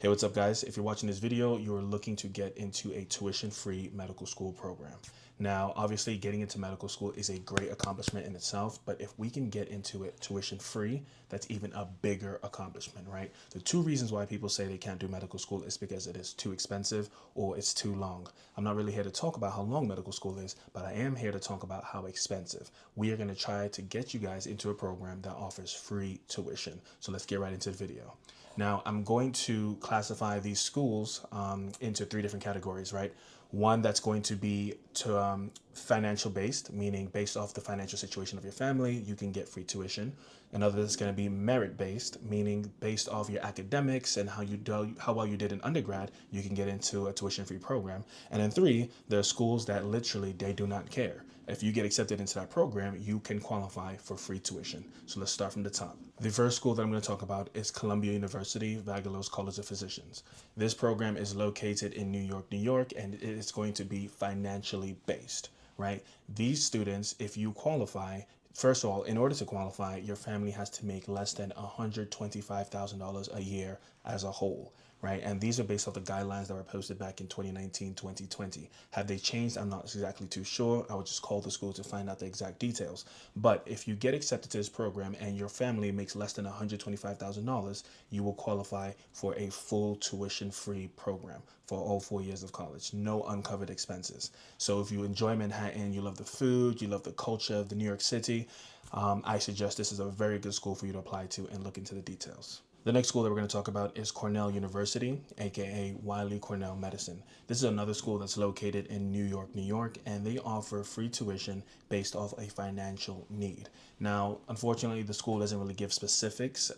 Hey, what's up, guys? If you're watching this video, you're looking to get into a tuition-free medical school program. Now, obviously, getting into medical school is a great accomplishment in itself, but if we can get into it tuition-free, that's even a bigger accomplishment, right? The two reasons why people say they can't do medical school is because it is too expensive or it's too long. I'm not really here to talk about how long medical school is, but I am here to talk about how expensive. We are going to try to get you guys into a program that offers free tuition. So let's get right into the video. Now, I'm going to classify these schools into three different categories, right? One that's going to be financial based, meaning based off the financial situation of your family, you can get free tuition. Another is going to be merit based, meaning based off your academics and how well you did in undergrad, you can get into a tuition free program. And then three, there are schools that literally they do not care. If you get accepted into that program, you can qualify for free tuition. So let's start from the top. The first school that I'm going to talk about is Columbia University, Vagelos College of Physicians. This program is located in New York, New York, and it is going to be financially based, right? These students, if you qualify, first of all, in order to qualify, your family has to make less than $125,000 a year as a whole, right? And these are based off the guidelines that were posted back in 2019, 2020. Have they changed? I'm not exactly too sure. I would just call the school to find out the exact details. But if you get accepted to this program and your family makes less than $125,000, you will qualify for a full tuition-free program for all 4 years of college. No uncovered expenses. So if you enjoy Manhattan, you love the food, you love the culture of the New York City, I suggest this is a very good school for you to apply to and look into the details. The next school that we're going to talk about is Cornell University, aka Wiley Cornell Medicine. This is another school that's located in New York, New York, and they offer free tuition based off a financial need. Now, unfortunately, the school doesn't really give specifics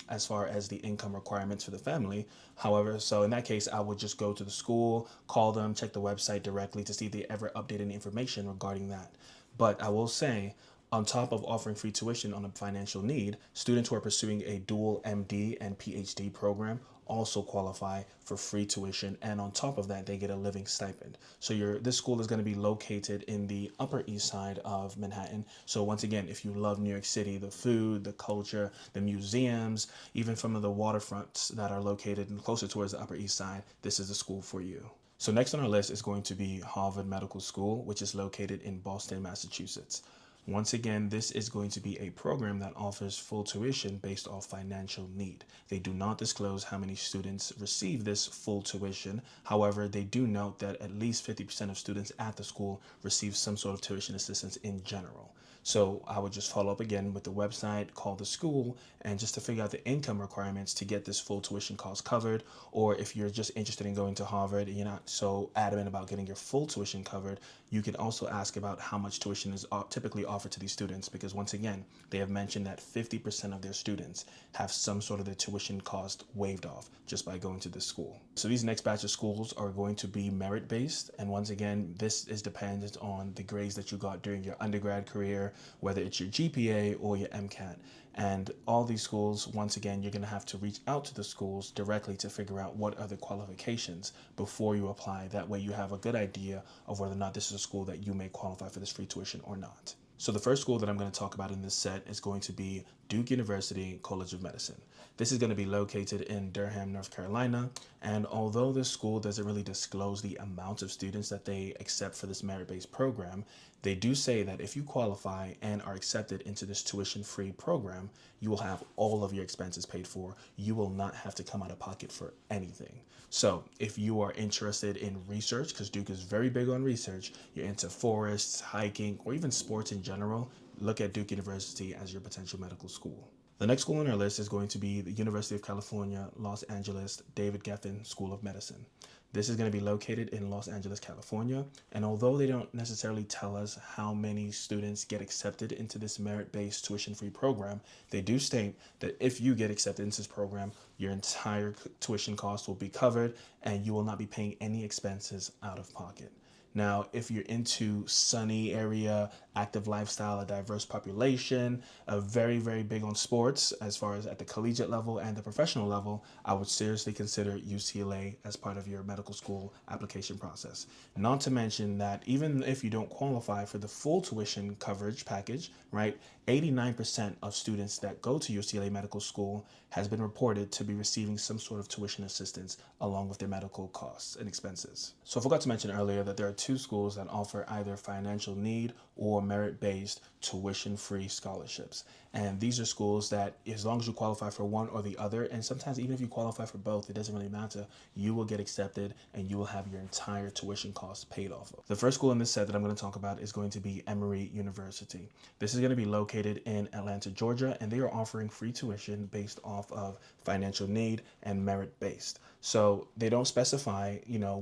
as far as the income requirements for the family. However, so in that case, I would just go to the school, call them, check the website directly to see if they ever update any information regarding that. But I will say, on top of offering free tuition on a financial need, students who are pursuing a dual MD and PhD program also qualify for free tuition, and on top of that, they get a living stipend. So this school is going to be located in the Upper East Side of Manhattan. So once again, if you love New York City, the food, the culture, the museums, even some of the waterfronts that are located closer towards the Upper East Side, this is the school for you. So next on our list is going to be Harvard Medical School, which is located in Boston, Massachusetts. Once again, this is going to be a program that offers full tuition based off financial need. They do not disclose how many students receive this full tuition. However, they do note that at least 50% of students at the school receive some sort of tuition assistance in general. So I would just follow up again with the website, call the school, and just to figure out the income requirements to get this full tuition cost covered. Or if you're just interested in going to Harvard and you're not so adamant about getting your full tuition covered, you can also ask about how much tuition is typically offered to these students, because once again, they have mentioned that 50% of their students have some sort of their tuition cost waived off just by going to this school. So these next batch of schools are going to be merit based, and once again, this is dependent on the grades that you got during your undergrad career, whether it's your GPA or your MCAT. And all these schools, once again, you're going to have to reach out to the schools directly to figure out what are the qualifications before you apply. That way you have a good idea of whether or not this is a school that you may qualify for this free tuition or not. So the first school that I'm going to talk about in this set is going to be Duke University College of Medicine. This is going to be located in Durham, North Carolina. And although this school doesn't really disclose the amount of students that they accept for this merit-based program, they do say that if you qualify and are accepted into this tuition-free program, you will have all of your expenses paid for. You will not have to come out of pocket for anything. So if you are interested in research, because Duke is very big on research, you're into forests, hiking, or even sports in general, look at Duke University as your potential medical school. The next school on our list is going to be the University of California, Los Angeles, David Geffen School of Medicine. This is going to be located in Los Angeles, California. And although they don't necessarily tell us how many students get accepted into this merit-based tuition-free program, they do state that if you get accepted into this program, your entire tuition cost will be covered and you will not be paying any expenses out of pocket. Now, if you're into sunny area, active lifestyle, a diverse population, very, very big on sports as far as at the collegiate level and the professional level, I would seriously consider UCLA as part of your medical school application process. Not to mention that even if you don't qualify for the full tuition coverage package, right, 89% of students that go to UCLA Medical School has been reported to be receiving some sort of tuition assistance along with their medical costs and expenses. So I forgot to mention earlier that there are two schools that offer either financial need or merit-based tuition-free scholarships. And these are schools that, as long as you qualify for one or the other, and sometimes even if you qualify for both, it doesn't really matter, you will get accepted and you will have your entire tuition costs paid off of. The first school in this set that I'm going to talk about is going to be Emory University. This is going to be located in Atlanta, Georgia, and they are offering free tuition based off of financial need and merit-based. So they don't specify,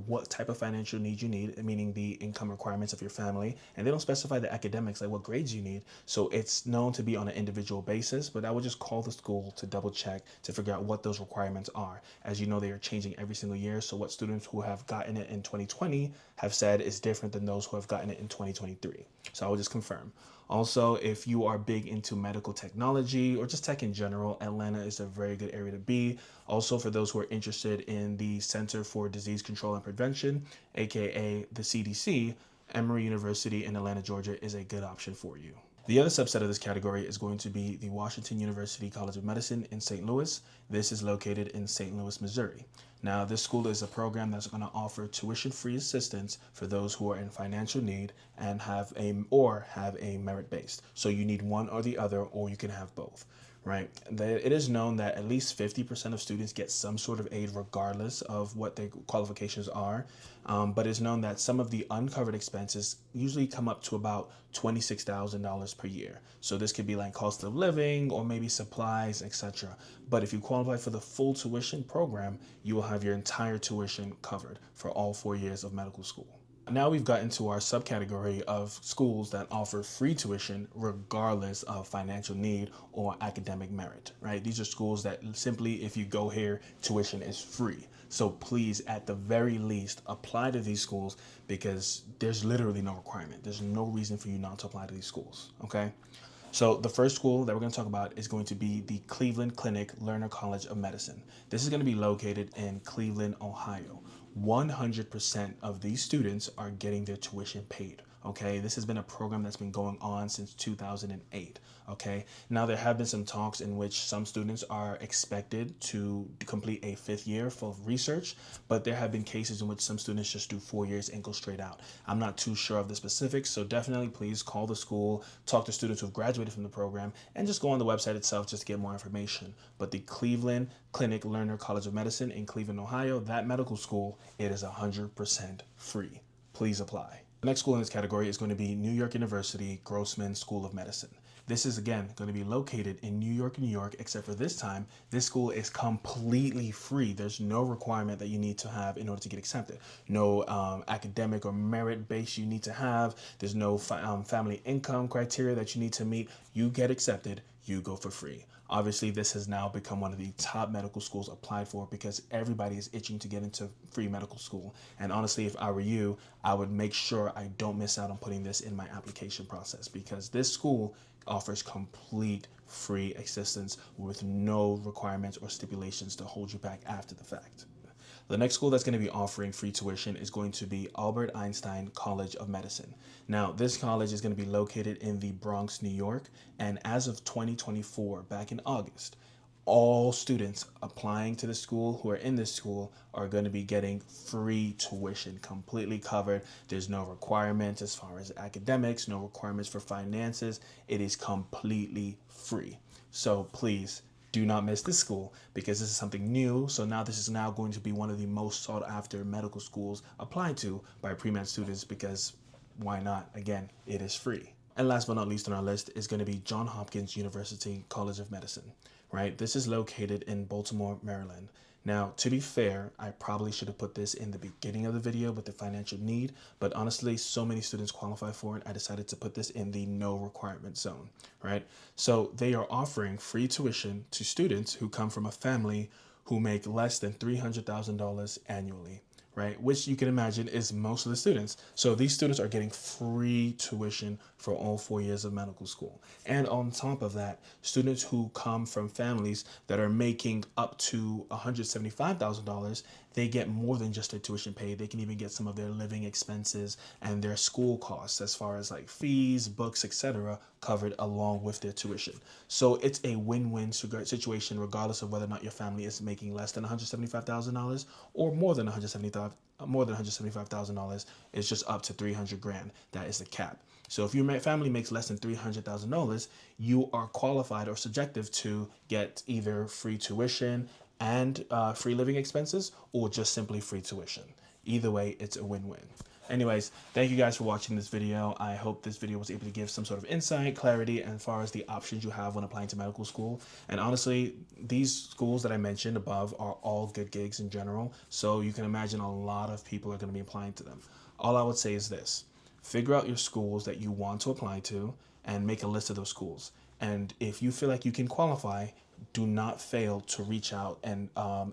what type of financial need you need, meaning the income requirements of your family, and they don't specify the academics, like what grades you need. So it's known to be on an individual basis, but I would just call the school to double check to figure out what those requirements are. As you know, they are changing every single year. So what students who have gotten it in 2020 have said is different than those who have gotten it in 2023. So I will just confirm. Also, if you are big into medical technology or just tech in general, Atlanta is a very good area to be. Also, for those who are interested in the Center for Disease Control and Prevention, aka the CDC, Emory University in Atlanta, Georgia is a good option for you. The other subset of this category is going to be the Washington University College of Medicine in St. Louis. This is located in St. Louis, Missouri. Now, this school is a program that's going to offer tuition-free assistance for those who are in financial need and have a merit-based. So you need one or the other, or you can have both. Right. It is known that at least 50% of students get some sort of aid regardless of what their qualifications are. But it's known that some of the uncovered expenses usually come up to about $26,000 per year. So this could be like cost of living or maybe supplies, etc. But if you qualify for the full tuition program, you will have your entire tuition covered for all 4 years of medical school. Now we've gotten to our subcategory of schools that offer free tuition regardless of financial need or academic merit, right? These are schools that simply, if you go here, tuition is free. So please, at the very least, apply to these schools because there's literally no requirement. There's no reason for you not to apply to these schools, okay? So the first school that we're going to talk about is going to be the Cleveland Clinic Lerner College of Medicine. This is going to be located in Cleveland, Ohio. 100% of these students are getting their tuition paid. Okay, this has been a program that's been going on since 2008. Okay, now there have been some talks in which some students are expected to complete a 5th year full of research, but there have been cases in which some students just do 4 years and go straight out. I'm not too sure of the specifics, so definitely please call the school, talk to students who've graduated from the program, and just go on the website itself just to get more information. But the Cleveland Clinic Lerner College of Medicine in Cleveland, Ohio, that medical school, it is 100% free. Please apply. The next school in this category is going to be New York University Grossman School of Medicine. This is, again, going to be located in New York, except for this time, this school is completely free. There's no requirement that you need to have in order to get accepted. No academic or merit base you need to have. There's no family income criteria that you need to meet. You get accepted, you go for free. Obviously, this has now become one of the top medical schools applied for because everybody is itching to get into free medical school. And honestly, if I were you, I would make sure I don't miss out on putting this in my application process because this school offers complete free assistance with no requirements or stipulations to hold you back after the fact. The next school that's going to be offering free tuition is going to be Albert Einstein College of Medicine. Now, this college is going to be located in the Bronx, New York, and as of 2024, back in August, all students applying to the school who are in this school are going to be getting free tuition, completely covered. There's no requirements as far as academics, no requirements for finances. It is completely free. So please, do not miss this school because this is something new. So now this is now going to be one of the most sought after medical schools applied to by pre-med students because why not? Again, it is free. And last but not least on our list is going to be Johns Hopkins University College of Medicine, right? This is located in Baltimore, Maryland. Now, to be fair, I probably should have put this in the beginning of the video with the financial need, but honestly, so many students qualify for it, I decided to put this in the no requirement zone, right? So they are offering free tuition to students who come from a family who make less than $300,000 annually, right? Which you can imagine is most of the students. So these students are getting free tuition for all 4 years of medical school. And on top of that, students who come from families that are making up to $175,000, they get more than just their tuition paid. They can even get some of their living expenses and their school costs, as far as like fees, books, etc., covered along with their tuition. So it's a win-win situation, regardless of whether or not your family is making less than $175,000 or more than $175,000. It's just up to 300 grand. That is the cap. So if your family makes less than $300,000, you are qualified or subjective to get either free tuition and free living expenses, or just simply free tuition. Either way, it's a win-win. Anyways, thank you guys for watching this video. I hope this video was able to give some sort of insight, clarity, as far as the options you have when applying to medical school. And honestly, these schools that I mentioned above are all good gigs in general. So you can imagine a lot of people are going to be applying to them. All I would say is this: figure out your schools that you want to apply to and make a list of those schools. And if you feel like you can qualify, do not fail to reach out and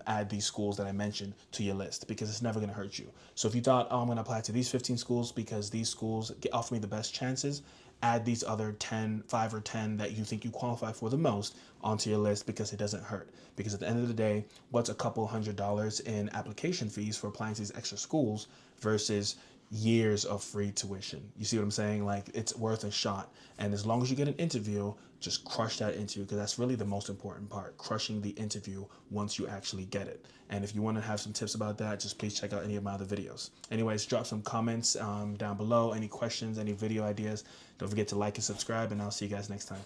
add these schools that I mentioned to your list, because it's never going to hurt you. So if you thought, oh, I'm going to apply to these 15 schools because these schools offer me the best chances, add these other 5 or 10 that you think you qualify for the most onto your list, because it doesn't hurt. Because at the end of the day, what's a couple $100s in application fees for applying to these extra schools versus years of free tuition? You see what I'm saying? Like, it's worth a shot. And as long as you get an interview, just crush that interview, because that's really the most important part, crushing the interview once you actually get it. And if you want to have some tips about that, just please check out any of my other videos. Anyways, drop some comments down below, any questions, any video ideas. Don't forget to like and subscribe, and I'll see you guys next time.